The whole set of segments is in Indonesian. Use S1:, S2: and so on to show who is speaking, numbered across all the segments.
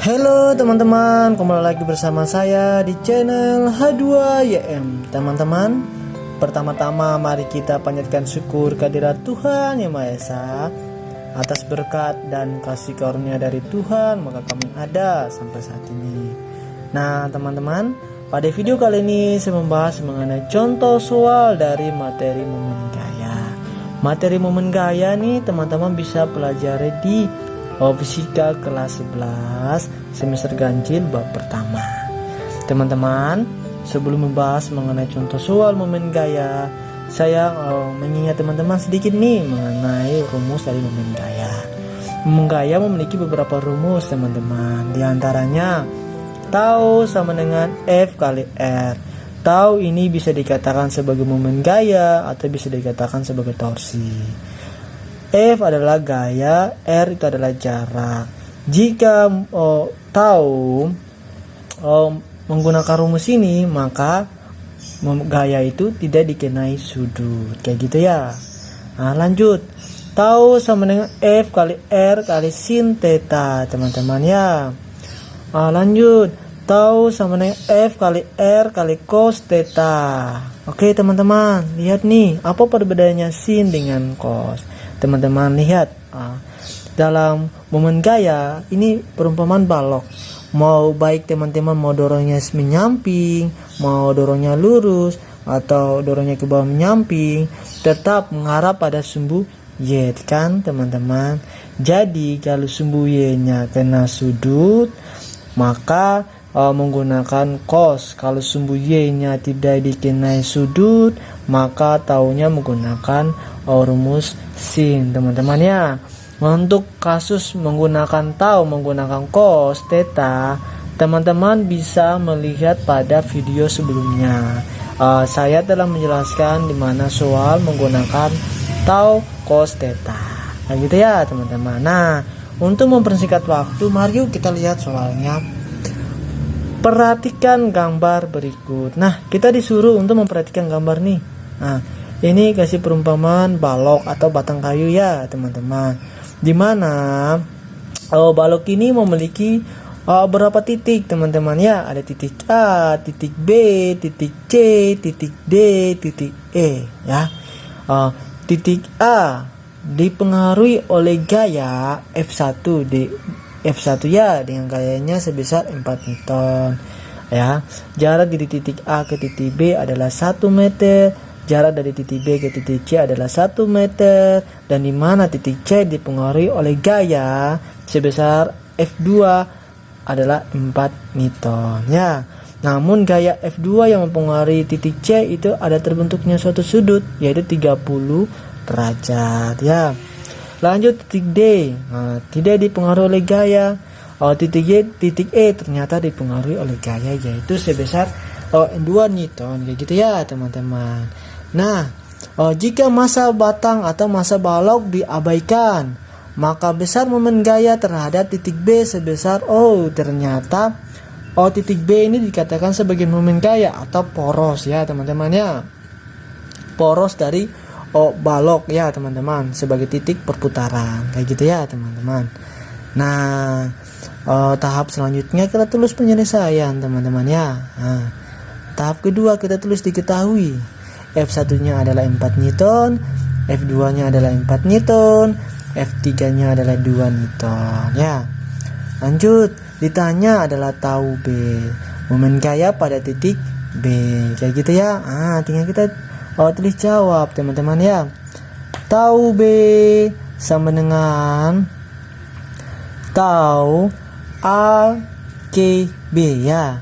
S1: Halo teman-teman, kembali lagi bersama saya di channel H2YM. Teman-teman, pertama-tama mari kita panjatkan syukur kehadirat Tuhan Yang Maha Esa atas berkat dan kasih karunia dari Tuhan, maka kami ada sampai saat ini. Nah teman-teman, pada video kali ini saya membahas mengenai contoh soal dari materi momen gaya. Materi momen gaya nih teman-teman bisa pelajari di fisika kelas 11 semester ganjil bab pertama. Teman-teman, sebelum membahas mengenai contoh soal momen gaya, saya mengingat teman-teman sedikit nih mengenai rumus dari momen gaya. Momen gaya memiliki beberapa rumus teman-teman. Di antaranya tau sama dengan F kali R. Tau ini bisa dikatakan sebagai momen gaya atau bisa dikatakan sebagai torsi. F adalah gaya, R itu adalah jarak. Jika tahu menggunakan rumus ini, maka gaya itu tidak dikenai sudut. Kayak gitu ya. Nah, lanjut. Tahu sama dengan F kali R kali sin theta, teman-teman ya. Lanjut. Tahu sama dengan F kali R kali cos theta. Oke, teman-teman, lihat nih, apa perbedaannya sin dengan cos? Teman-teman lihat, dalam momen gaya ini perumpamaan balok. Mau baik teman-teman mau dorongnya menyamping, mau dorongnya lurus, atau dorongnya ke bawah menyamping, tetap mengarah pada sumbu Y kan teman-teman. Jadi kalau sumbu Y-nya kena sudut, maka menggunakan cos. Kalau sumbu Y-nya tidak dikenai sudut, maka taunya menggunakan rumus sin, teman-teman ya. Untuk kasus menggunakan tau menggunakan cos theta, teman-teman bisa melihat pada video sebelumnya. Saya telah menjelaskan di mana soal menggunakan tau cos theta. Nah gitu ya teman-teman. Nah, untuk mempersingkat waktu, mari yuk kita lihat soalnya. Perhatikan gambar berikut. Nah, kita disuruh untuk memperhatikan gambar nih. Nah, ini kasih perumpamaan balok atau batang kayu ya teman-teman. Dimana balok ini memiliki berapa titik teman-teman ya. Ada titik A, titik B, titik C, titik D, titik E ya. Titik A dipengaruhi oleh gaya F1 di F1 ya, dengan gayanya sebesar 4 Newton ya. Jarak dari titik A ke titik B adalah 1 meter. Jarak dari titik B ke titik C adalah 1 meter. Dan di mana titik C dipengaruhi oleh gaya sebesar F2 adalah 4 Newton ya. Namun gaya F2 yang mempengaruhi titik C itu ada terbentuknya suatu sudut, yaitu 30 derajat ya. Lanjut titik D, tidak dipengaruhi oleh gaya. Titik E ternyata dipengaruhi oleh gaya, yaitu sebesar 2 Newton, kayak gitu ya teman-teman. Nah, jika massa batang atau massa balok diabaikan, maka besar momen gaya terhadap titik B sebesar ternyata titik B ini dikatakan sebagai momen gaya atau poros ya teman-teman ya. Poros dari balok ya teman-teman, sebagai titik perputaran, kayak gitu ya teman-teman. Nah, tahap selanjutnya kita tulis penyelesaian teman-teman ya. Nah, tahap kedua kita tulis diketahui. F1 nya adalah 4 Newton, F2 nya adalah 4 Newton, F3 nya adalah 2 Newton ya. Lanjut, ditanya adalah tahu B, momen gaya pada titik B, kayak gitu ya. Tinggal kita tulis jawab teman-teman ya. Tau B sama dengan tau A K B ya,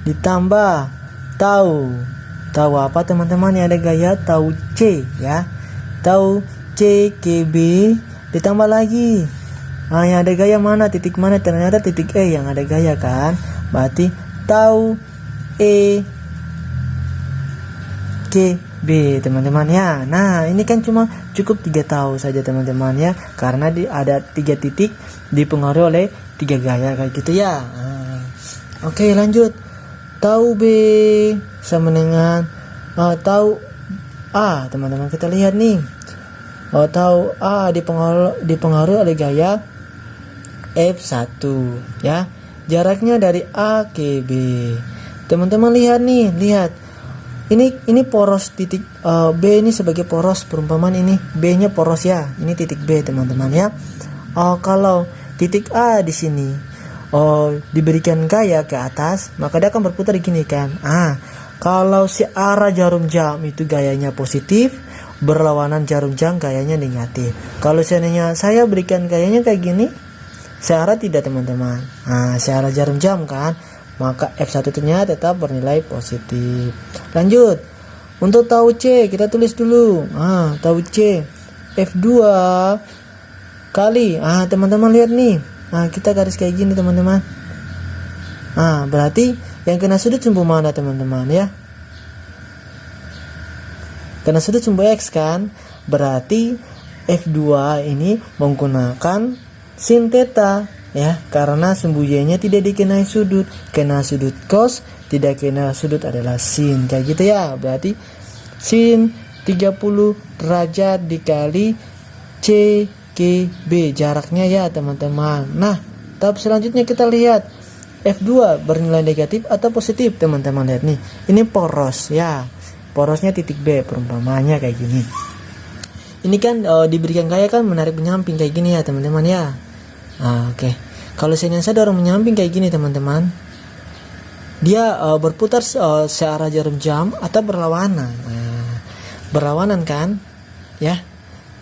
S1: ditambah tahu apa teman-teman yang ada gaya tahu C ya. Tahu C K B ditambah lagi yang ada gaya mana, titik mana, ternyata titik E yang ada gaya kan. Berarti tahu E K B teman-teman ya. Nah, ini kan cuma cukup 3 tahu saja teman-teman ya, karena ada 3 titik dipengaruhi oleh 3 gaya kayak gitu ya. Oke, lanjut. Tahu B sama dengan tahu A teman-teman. Kita lihat nih. Tahu A dipengaruhi oleh gaya F1 ya. jaraknya dari A ke B. Teman-teman lihat nih, lihat. Ini poros titik B ini sebagai poros, perumpamaan ini B-nya poros ya. Ini titik B teman-teman ya. Kalau titik A di sini diberikan gaya ke atas, maka dia akan berputar gini kan. Kalau searah jarum jam itu gayanya positif, berlawanan jarum jam gayanya negatif. Kalau seandainya saya berikan gayanya kayak gini, searah tidak teman-teman. Searah jarum jam kan, maka F1-nya tetap bernilai positif. Lanjut, untuk tahu C kita tulis dulu. Tahu C, F2 kali. Teman-teman lihat nih. Kita garis kayak gini teman-teman. Berarti yang kena sudut sumbu mana teman-teman ya? Kena sudut sumbu X kan? Berarti F2 ini menggunakan sin theta ya, karena sumbu Y-nya tidak dikenai sudut. Kena sudut cos, tidak kena sudut adalah sin. Kayak gitu ya. Berarti sin 30 derajat dikali C ke B jaraknya ya teman-teman. Nah, tahap selanjutnya kita lihat F2 bernilai negatif atau positif teman-teman. Lihat nih, ini poros ya, porosnya titik B, perumpamaannya kayak gini. Ini kan diberikan gaya kan menarik menyamping kayak gini ya teman-teman ya. Oke. Kalau saya dorong menyamping kayak gini teman-teman, dia berputar searah jarum jam atau berlawanan. Berlawanan kan ya,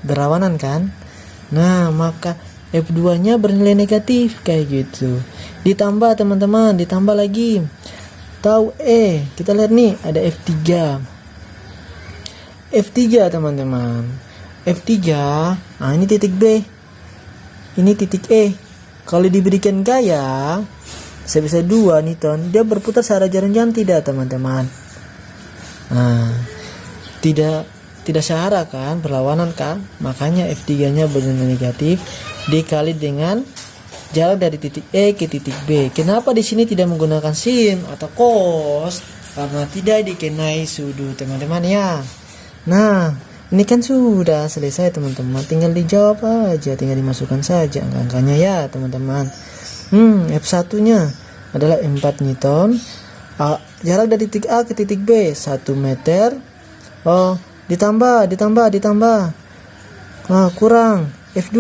S1: berlawanan kan. Nah, maka F2-nya bernilai negatif kayak gitu. Ditambah teman-teman, ditambah lagi. Tahu kita lihat nih ada F3. F3 teman-teman. F3, ini titik B. Ini titik E. Kalau diberikan gaya sebesar 2 Newton, dia berputar searah jarum jam tidak teman-teman? Tidak searah kan, berlawanan kan, makanya F3-nya bernilai negatif dikali dengan jarak dari titik E ke titik B. Kenapa di sini tidak menggunakan sin atau cos? Karena tidak dikenai sudut teman-teman ya. Nah, ini kan sudah selesai teman-teman, tinggal dijawab aja, tinggal dimasukkan saja angka-angkanya ya teman-teman. F1-nya adalah 4 Newton. Jarak dari titik A ke titik B 1 meter. Ditambah kurang F2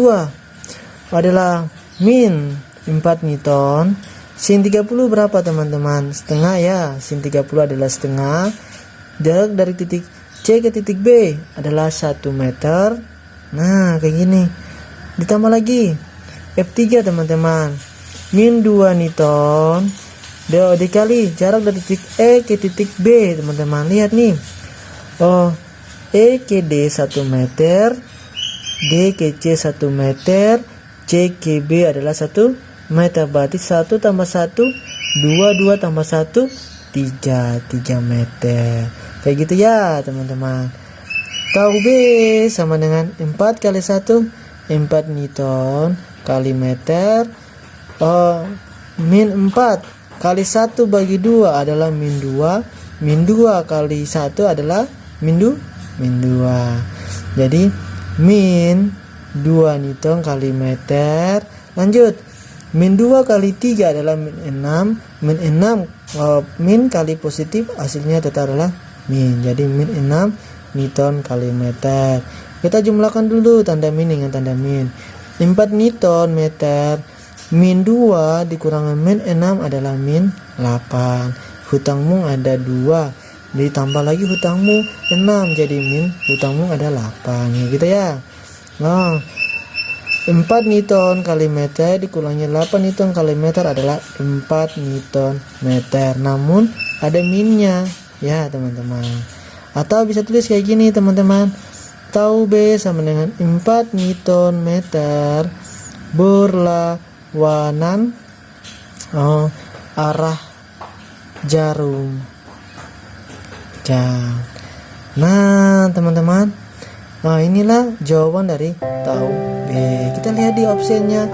S1: adalah min 4 Newton. Sin 30 berapa teman-teman? Setengah ya. Sin 30 adalah setengah. Jarak dari titik C ke titik B adalah 1 meter. Nah, kayak gini. Ditambah lagi F3 teman-teman, min 2 Newton dikali jarak dari titik E ke titik B teman-teman. Lihat nih. E ke D 1 meter, D ke C 1 meter, C ke B adalah 1 meter. Berarti 1 tambah 1 2 tambah 1 3 meter. Kayak gitu ya teman-teman. Tahu B sama dengan 4 kali 1 4 Newton kali meter. Min 4 kali 1 bagi 2 adalah min 2. Min 2 kali 1 adalah min 2. Jadi min 2 Newton kali meter. Lanjut, min 2 kali 3 adalah min 6. Min 6 min kali positif hasilnya tetap adalah min. Jadi min 6 Newton kali meter. Kita jumlahkan dulu tanda min dengan tanda min. 4 Newton meter min 2 dikurangi min 6 adalah min 8. Hutangmu ada 2. Ditambah lagi hutangmu 6, jadi min hutangmu ada 8 ya gitu ya. 4 Newton kali meter dikurangi 8 Newton kali meter adalah 4 Newton meter. Namun ada minnya ya teman-teman. Atau bisa tulis kayak gini teman-teman. Tahu B sama dengan 4 Newton meter berlawanan arah jarum jam. Nah teman-teman, inilah jawaban dari tahu B. Kita lihat di opsinya.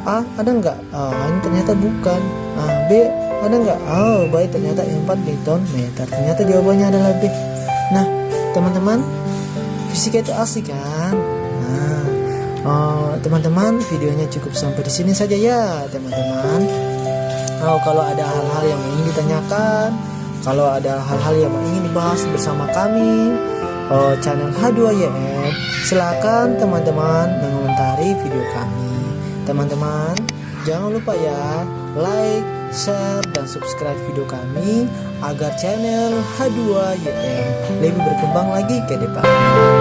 S1: A ada nggak? Ini ternyata bukan. B ada nggak? Baik, ternyata 4 Newton meter. Ternyata jawabannya adalah B. Nah teman-teman, fisika itu asik kan? Teman-teman, videonya cukup sampai di sini saja ya, teman-teman. Kalau ada hal-hal yang ingin ditanyakan, kalau ada hal-hal yang ingin dibahas bersama kami, channel H2YM, silakan teman-teman mengomentari video kami. Teman-teman, jangan lupa ya, like, share, dan subscribe video kami agar channel H2YM lebih berkembang lagi ke depan.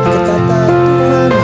S1: Akhir kata, Tuhan